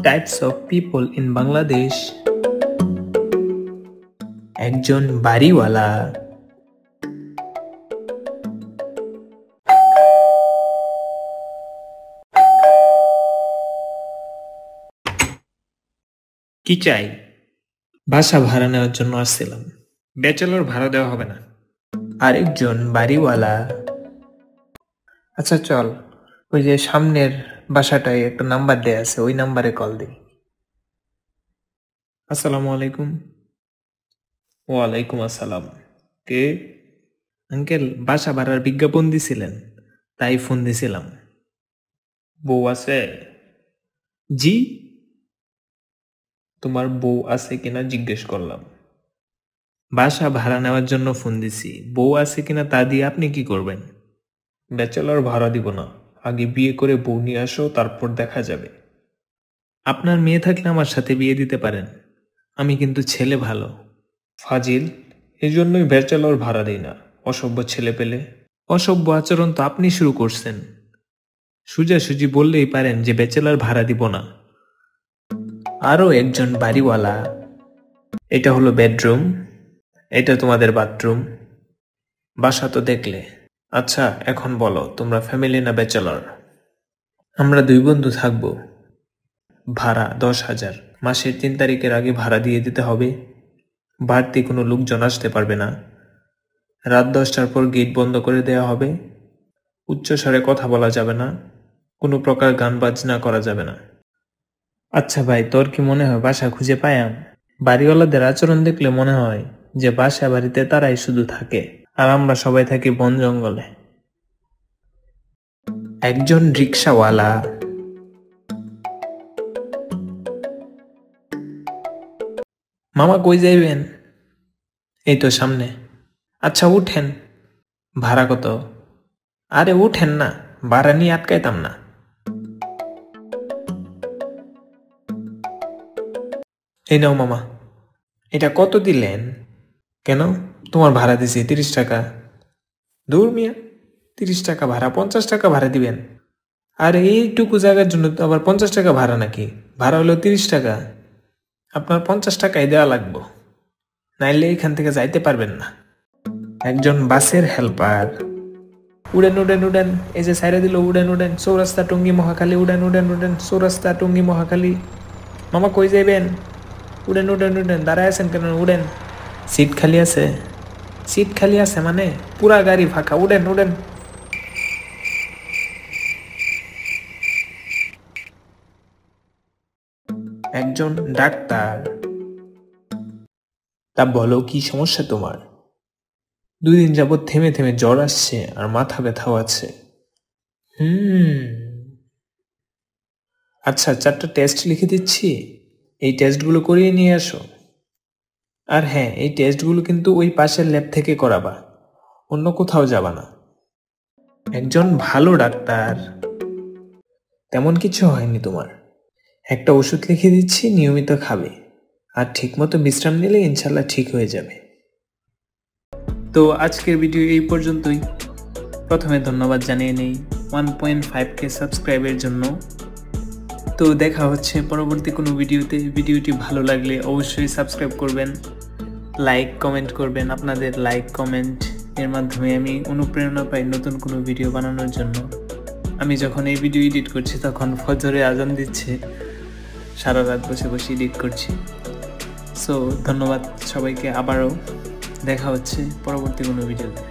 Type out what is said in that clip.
types of people in Bangladesh. একজন বাড়িওয়ালা। কি চাই? বাসা ভাড়া নেওয়ার জন্য আসছিলাম। ব্যাচেলর ভাড়া দেওয়া হবে না। আরেকজন বাড়িওয়ালা। আচ্ছা চল, ওই যে সামনের বাসাটায় একটা নাম্বার দেয়া আছে, ওই নাম্বারে কল দিই। আসসালামু আলাইকুম। ওয়ালাইকুম আসসালাম। কে? আঙ্কেল, বাসা ভাড়ার বিজ্ঞাপন দিছিলেন, তাই ফোন দিছিলাম। বউ আছে? জি। তোমার বউ আছে কিনা জিজ্ঞেস করলাম। বাসা ভাড়া নেওয়ার জন্য ফোন দিছি, বউ আছে কিনা তা দিয়ে আপনি কি করবেন? ব্যাচেলর ভাড়া দিব না, আগে বিয়ে করে বউ নিয়ে আসো, তারপর দেখা যাবে। আপনার মেয়ে থাকলে আমার সাথে বিয়ে দিতে পারেন, আমি কিন্তু ছেলে ভালো। ফাজিল, এই জন্যই ব্যাচেলর ভাড়া দেই না। অসভ্য ছেলে পেলে। অসভ্য আচরণ তো আপনি শুরু করছেন। সোজাসুজি বললেই পারেন যে ব্যাচেলর ভাড়া দিব না। আরো একজন বাড়িওয়ালা। এটা হলো বেডরুম, এটা তোমাদের বাথরুম। বাসা তো দেখলে। আচ্ছা এখন বলো, তোমরা ফ্যামিলি না ব্যাচেলর? আমরা দুই বন্ধু থাকবো। ভাড়া 10,000। মাসের 3 তারিখের আগে ভাড়া দিয়ে দিতে হবে। বাড়তি কোনো লোকজন আসতে পারবে না। রাত 10টার পর গেট বন্ধ করে দেওয়া হবে। উচ্চস্বরে কথা বলা যাবে না। কোনো প্রকার গান বাজনা করা যাবে না। আচ্ছা ভাই, তোর কি মনে হয় বাসা খুঁজে পায়াম? বাড়িওয়ালাদের আচরণ দেখলে মনে হয় যে বাসা বাড়িতে তারাই শুধু থাকে, আর আমরা সবাই থাকি বন জঙ্গলে। একজন রিক্সাওয়ালা। মামা কই যাইবেন? এই তো সামনে। আচ্ছা উঠেন। ভাড়া কত? আরে উঠেন না, ভাড়া নিয়ে আটকাইতাম না। এই নাও মামা। এটা কত দিলেন? কেন? তোমার ভাড়া দিছি 30 টাকা। দূর মিয়া, 30 টাকা ভাড়া, 50 টাকা ভাড়া দিবেন? আর এইটুকু জায়গার জন্য তো আবার 50 টাকা ভাড়া নাকি? ভাড়া হলো 30 টাকা। আপনার 50 টাকাই দেওয়া লাগবো, নাইলে এখান থেকে যাইতে পারবেন না। একজন বাসের হেল্পার। উড়েন উড়েন উড়েন, এই যে সাইরে দিল, উড়েন উড়েন, চৌরাস্তা টঙ্গী মহাখালী, উড়েন উড়েন উড়েন, চৌরাস্তা টঙ্গী মহাখালী। মামা কই যাইবেন? উড়েন উড়েন উড়েন, দাঁড়ায় আছেন কেন? উড়েন। সিট খালি আছে? সিট খালি আছে মানে পুরা গাড়ি ফাঁকা, উড়েন উড়েন। একজন ডাক্তার। তা বলো, কি সমস্যা তোমার? 2 দিন যাবৎ থেমে থেমে জ্বর আসছে আর মাথা ব্যথাও আছে। আচ্ছা 4টা টেস্ট লিখে দিচ্ছি, এই টেস্টগুলো করিয়ে নিয়ে আসো। আর হ্যাঁ, এই টেস্টগুলো কিন্তু ওই পাশের ল্যাব থেকে করাবা, অন্য কোথাও যাবা না। একজন ভালো ডাক্তার। তেমন কিছু হয়নি তোমার, একটা ওষুধ লিখে দিচ্ছি, নিয়মিত খাবে, আর ঠিকমতো বিশ্রাম নিলে ইনশাল্লাহ ঠিক হয়ে যাবে। তো আজকের ভিডিও এই পর্যন্তই। প্রথমে ধন্যবাদ জানিয়ে নেই 1.5K সাবস্ক্রাইবের জন্য। তো দেখা হচ্ছে পরবর্তী কোনো ভিডিওতে। ভিডিওটি ভালো লাগলে অবশ্যই সাবস্ক্রাইব করবেন, লাইক কমেন্ট করবেন। আপনাদের লাইক কমেন্ট এর মাধ্যমে আমি অনুপ্রেরণা পাই নতুন কোনো ভিডিও বানানোর জন্য। আমি যখন এই ভিডিও এডিট করছি তখন ফজরে আজান দিচ্ছে, সারা রাত বসে বসে এডিট করছি। সো ধন্যবাদ সবাইকে, আবারও দেখা হচ্ছে পরবর্তী কোনো ভিডিওতে।